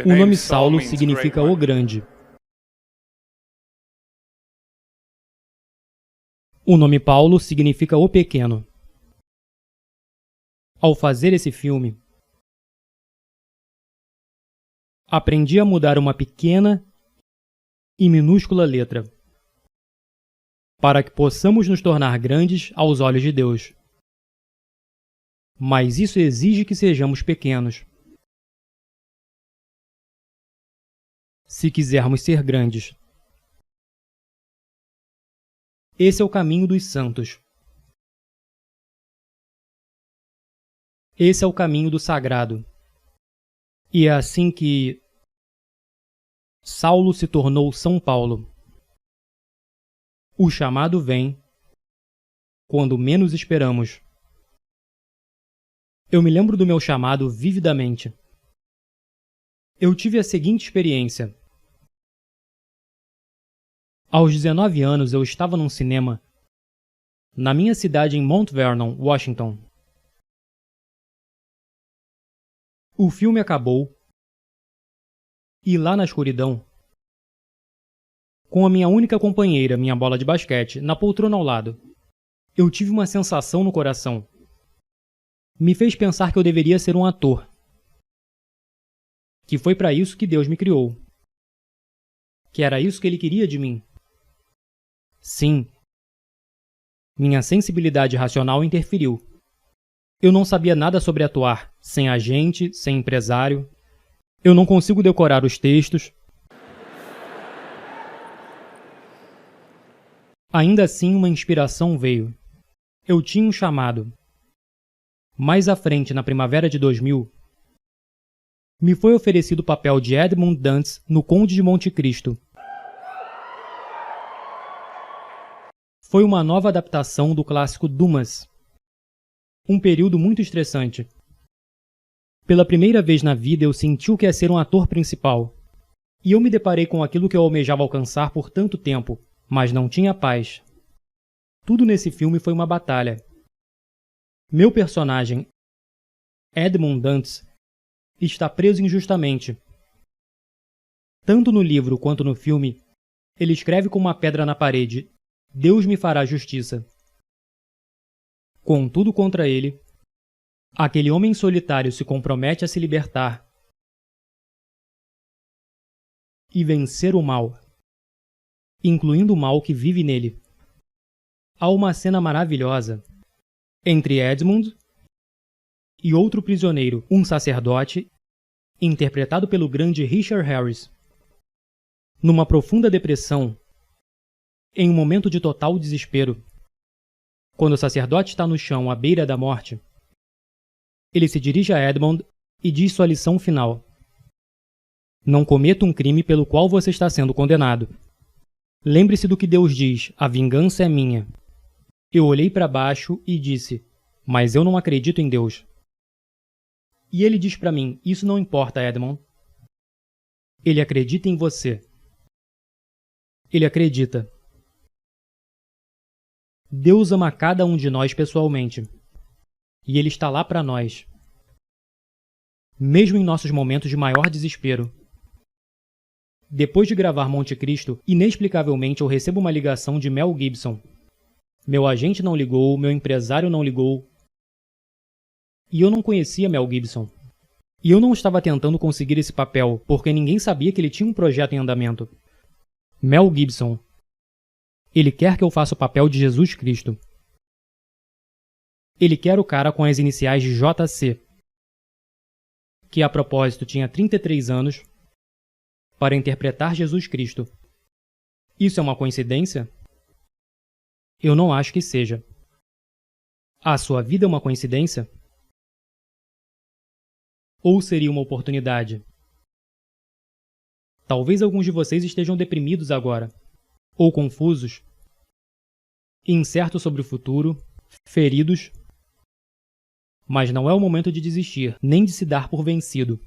O nome Saulo significa o grande. O nome Paulo significa o pequeno. Ao fazer esse filme, aprendi a mudar uma pequena e minúscula letra, para que possamos nos tornar grandes aos olhos de Deus. Mas isso exige que sejamos pequenos. Se quisermos ser grandes. Esse é o caminho dos santos. Esse é o caminho do sagrado. E é assim que Saulo se tornou São Paulo. O chamado vem quando menos esperamos. Eu me lembro do meu chamado vividamente. Eu tive a seguinte experiência. Aos 19 anos, eu estava num cinema na minha cidade em Mount Vernon, Washington. O filme acabou e lá na escuridão, com a minha única companheira, minha bola de basquete, na poltrona ao lado, eu tive uma sensação no coração. Me fez pensar que eu deveria ser um ator. Que foi para isso que Deus me criou. Que era isso que Ele queria de mim. Sim. Minha sensibilidade racional interferiu. Eu não sabia nada sobre atuar, sem agente, sem empresário. Eu não consigo decorar os textos. Ainda assim, uma inspiração veio. Eu tinha um chamado. Mais à frente, na primavera de 2000, me foi oferecido o papel de Edmund Dantes no Conde de Monte Cristo. Foi uma nova adaptação do clássico Dumas. Um período muito estressante. Pela primeira vez na vida eu senti o que é ser um ator principal. E eu me deparei com aquilo que eu almejava alcançar por tanto tempo, mas não tinha paz. Tudo nesse filme foi uma batalha. Meu personagem, Edmund Dantes, está preso injustamente. Tanto no livro quanto no filme, ele escreve com uma pedra na parede: Deus me fará justiça. Com tudo contra ele, aquele homem solitário se compromete a se libertar e vencer o mal, incluindo o mal que vive nele. Há uma cena maravilhosa entre Edmund e outro prisioneiro, um sacerdote, interpretado pelo grande Richard Harris. Numa profunda depressão, em um momento de total desespero, quando o sacerdote está no chão à beira da morte, ele se dirige a Edmund e diz sua lição final: Não cometa um crime pelo qual você está sendo condenado. Lembre-se do que Deus diz: a vingança é minha. Eu olhei para baixo e disse: Mas eu não acredito em Deus. E ele diz para mim: Isso não importa, Edmund. Ele acredita em você. Ele acredita. Deus ama cada um de nós pessoalmente. E Ele está lá para nós. Mesmo em nossos momentos de maior desespero. Depois de gravar Monte Cristo, inexplicavelmente eu recebo uma ligação de Mel Gibson. Meu agente não ligou, meu empresário não ligou. E eu não conhecia Mel Gibson. E eu não estava tentando conseguir esse papel, porque ninguém sabia que ele tinha um projeto em andamento. Mel Gibson. Ele quer que eu faça o papel de Jesus Cristo. Ele quer o cara com as iniciais de JC, que a propósito tinha 33 anos, para interpretar Jesus Cristo. Isso é uma coincidência? Eu não acho que seja. A sua vida é uma coincidência? Ou seria uma oportunidade? Talvez alguns de vocês estejam deprimidos agora, ou confusos, incertos sobre o futuro, feridos. Mas não é o momento de desistir, nem de se dar por vencido.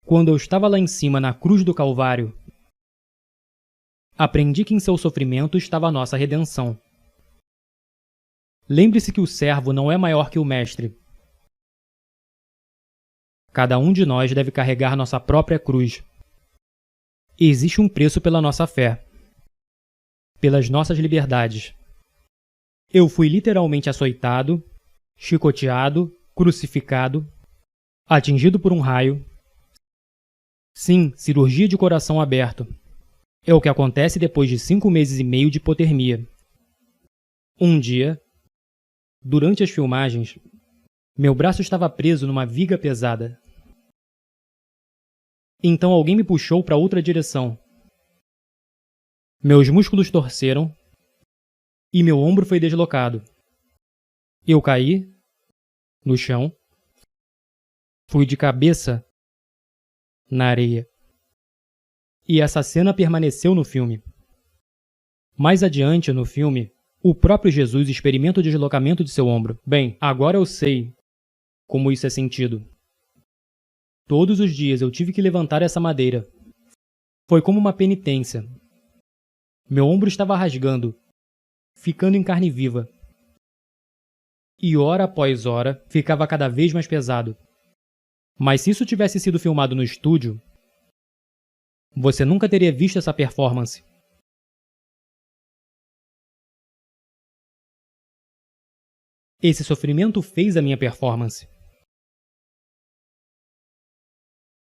Quando eu estava lá em cima na cruz do Calvário, aprendi que em seu sofrimento estava a nossa redenção. Lembre-se que o servo não é maior que o mestre. Cada um de nós deve carregar nossa própria cruz. Existe um preço pela nossa fé, pelas nossas liberdades. Eu fui literalmente açoitado, chicoteado, crucificado, atingido por um raio. Sim, cirurgia de coração aberto. É o que acontece depois de 5 meses e meio de hipotermia. Um dia, durante as filmagens, meu braço estava preso numa viga pesada. Então alguém me puxou para outra direção. Meus músculos torceram e meu ombro foi deslocado. Eu caí no chão, fui de cabeça na areia. E essa cena permaneceu no filme. Mais adiante, no filme, o próprio Jesus experimenta o deslocamento de seu ombro. Bem, agora eu sei como isso é sentido. Todos os dias eu tive que levantar essa madeira. Foi como uma penitência. Meu ombro estava rasgando, ficando em carne viva. E hora após hora, ficava cada vez mais pesado. Mas se isso tivesse sido filmado no estúdio, você nunca teria visto essa performance. Esse sofrimento fez a minha performance.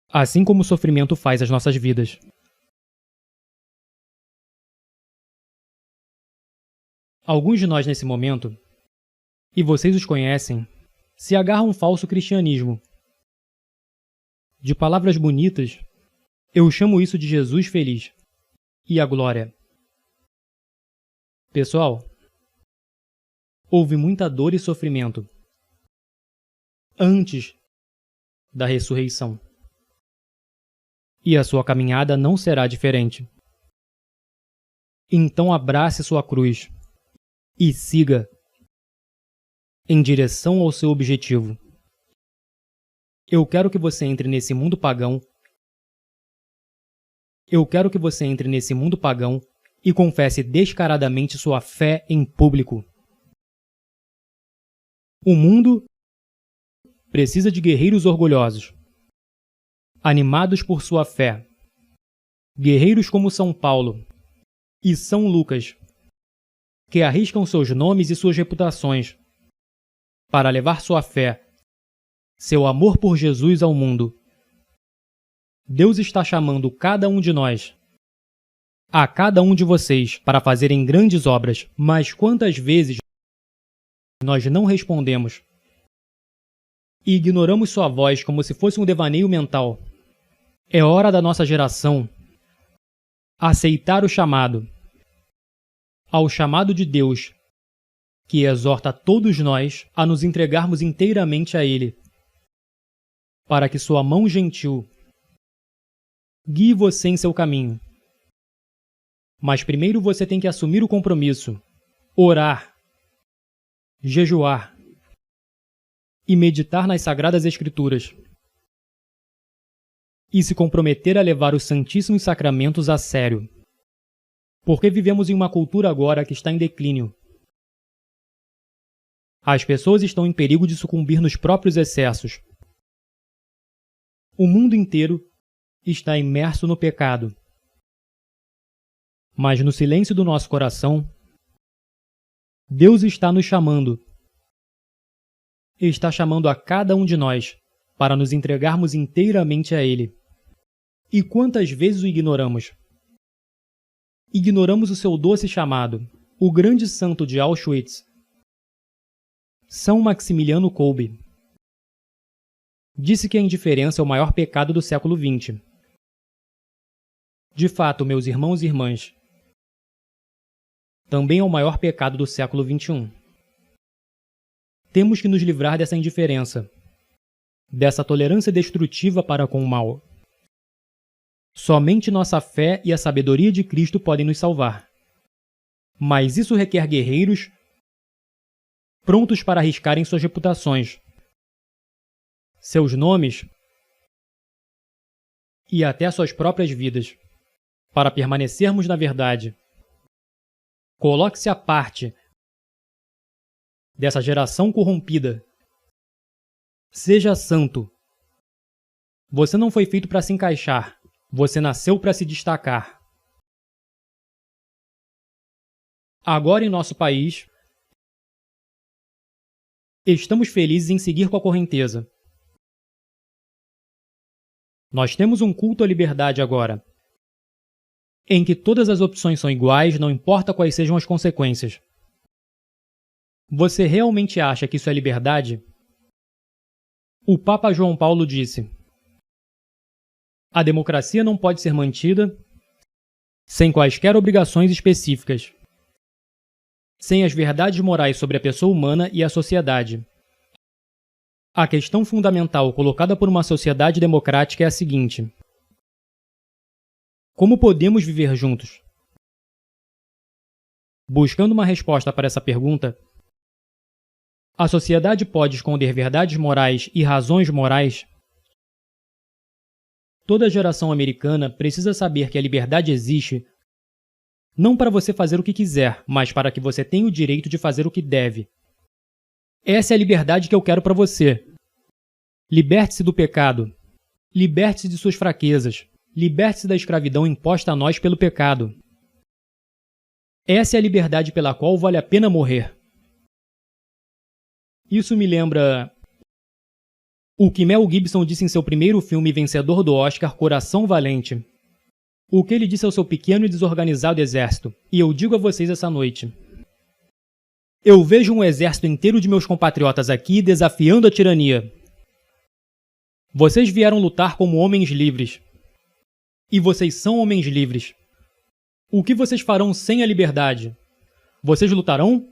Assim como o sofrimento faz as nossas vidas. Alguns de nós nesse momento, e vocês os conhecem, se agarram a um falso cristianismo. De palavras bonitas, eu chamo isso de Jesus feliz e a glória. Pessoal, houve muita dor e sofrimento antes da ressurreição. E a sua caminhada não será diferente. Então abrace sua cruz e siga em direção ao seu objetivo. Eu quero que você entre nesse mundo pagão. Eu quero que você entre nesse mundo pagão e confesse descaradamente sua fé em público. O mundo precisa de guerreiros orgulhosos, animados por sua fé. Guerreiros como São Paulo e São Lucas, que arriscam seus nomes e suas reputações para levar sua fé, seu amor por Jesus ao mundo. Deus está chamando cada um de nós, a cada um de vocês, para fazerem grandes obras, mas quantas vezes nós não respondemos e ignoramos sua voz como se fosse um devaneio mental? É hora da nossa geração aceitar o chamado, ao chamado de Deus, que exorta todos nós a nos entregarmos inteiramente a Ele, para que sua mão gentil guie você em seu caminho. Mas primeiro você tem que assumir o compromisso, orar, jejuar e meditar nas Sagradas Escrituras, e se comprometer a levar os Santíssimos Sacramentos a sério. Porque vivemos em uma cultura agora que está em declínio. As pessoas estão em perigo de sucumbir nos próprios excessos. O mundo inteiro está imerso no pecado. Mas no silêncio do nosso coração, Deus está nos chamando. Está chamando a cada um de nós para nos entregarmos inteiramente a Ele. E quantas vezes o ignoramos? Ignoramos o seu doce chamado. O grande santo de Auschwitz, São Maximiliano Kolbe, disse que a indiferença é o maior pecado do século XX. De fato, meus irmãos e irmãs, também é o maior pecado do século XXI. Temos que nos livrar dessa indiferença, dessa tolerância destrutiva para com o mal. Somente nossa fé e a sabedoria de Cristo podem nos salvar. Mas isso requer guerreiros prontos para arriscarem suas reputações, seus nomes e até suas próprias vidas, para permanecermos na verdade. Coloque-se à parte dessa geração corrompida. Seja santo Você não foi feito para se encaixar. Você nasceu para se destacar. Agora em nosso país, estamos felizes em seguir com a correnteza. Nós temos um culto à liberdade agora, em que todas as opções são iguais, não importa quais sejam as consequências. Você realmente acha que isso é liberdade? O Papa João Paulo disse: a democracia não pode ser mantida sem quaisquer obrigações específicas, sem as verdades morais sobre a pessoa humana e a sociedade. A questão fundamental colocada por uma sociedade democrática é a seguinte: como podemos viver juntos? Buscando uma resposta para essa pergunta, a sociedade pode esconder verdades morais e razões morais? Toda geração americana precisa saber que a liberdade existe não para você fazer o que quiser, mas para que você tenha o direito de fazer o que deve. Essa é a liberdade que eu quero para você. Liberte-se do pecado. Liberte-se de suas fraquezas. Liberte-se da escravidão imposta a nós pelo pecado. Essa é a liberdade pela qual vale a pena morrer. Isso me lembra o que Mel Gibson disse em seu primeiro filme vencedor do Oscar, Coração Valente. O que ele disse ao seu pequeno e desorganizado exército. E eu digo a vocês essa noite: eu vejo um exército inteiro de meus compatriotas aqui desafiando a tirania. Vocês vieram lutar como homens livres. E vocês são homens livres. O que vocês farão sem a liberdade? Vocês lutarão?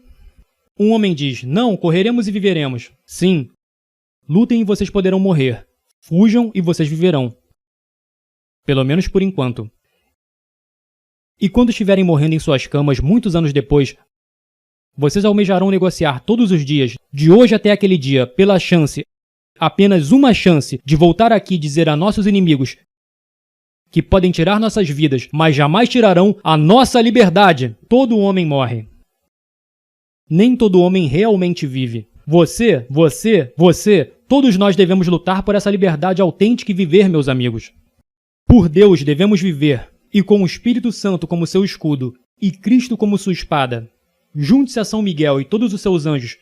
Um homem diz: não, correremos e viveremos. Sim. Lutem e vocês poderão morrer. Fujam e vocês viverão. Pelo menos por enquanto. E quando estiverem morrendo em suas camas muitos anos depois, vocês almejarão negociar todos os dias, de hoje até aquele dia, pela chance, apenas uma chance, de voltar aqui e dizer a nossos inimigos que podem tirar nossas vidas, mas jamais tirarão a nossa liberdade. Todo homem morre. Nem todo homem realmente vive. Você, todos nós devemos lutar por essa liberdade autêntica e viver, meus amigos. Por Deus devemos viver, e com o Espírito Santo como seu escudo, e Cristo como sua espada. Junte-se a São Miguel e todos os seus anjos.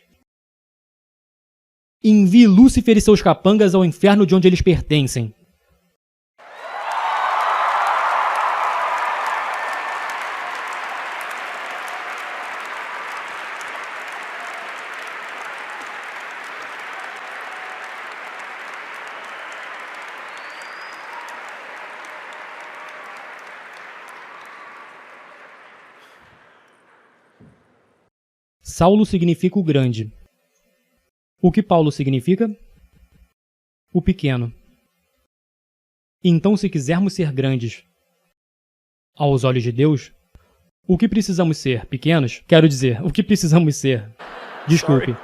Envie Lúcifer e seus capangas ao inferno de onde eles pertencem. Saulo significa o grande. O que Paulo significa? O pequeno. Então, se quisermos ser grandes aos olhos de Deus, o que precisamos ser? Pequenos? Quero dizer, o que precisamos ser? Desculpe.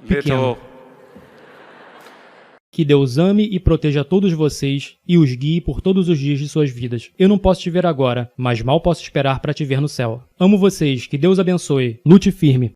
Pequeno. Que Deus ame e proteja todos vocês e os guie por todos os dias de suas vidas. Eu não posso te ver agora, mas mal posso esperar para te ver no céu. Amo vocês, que Deus abençoe. Lute firme.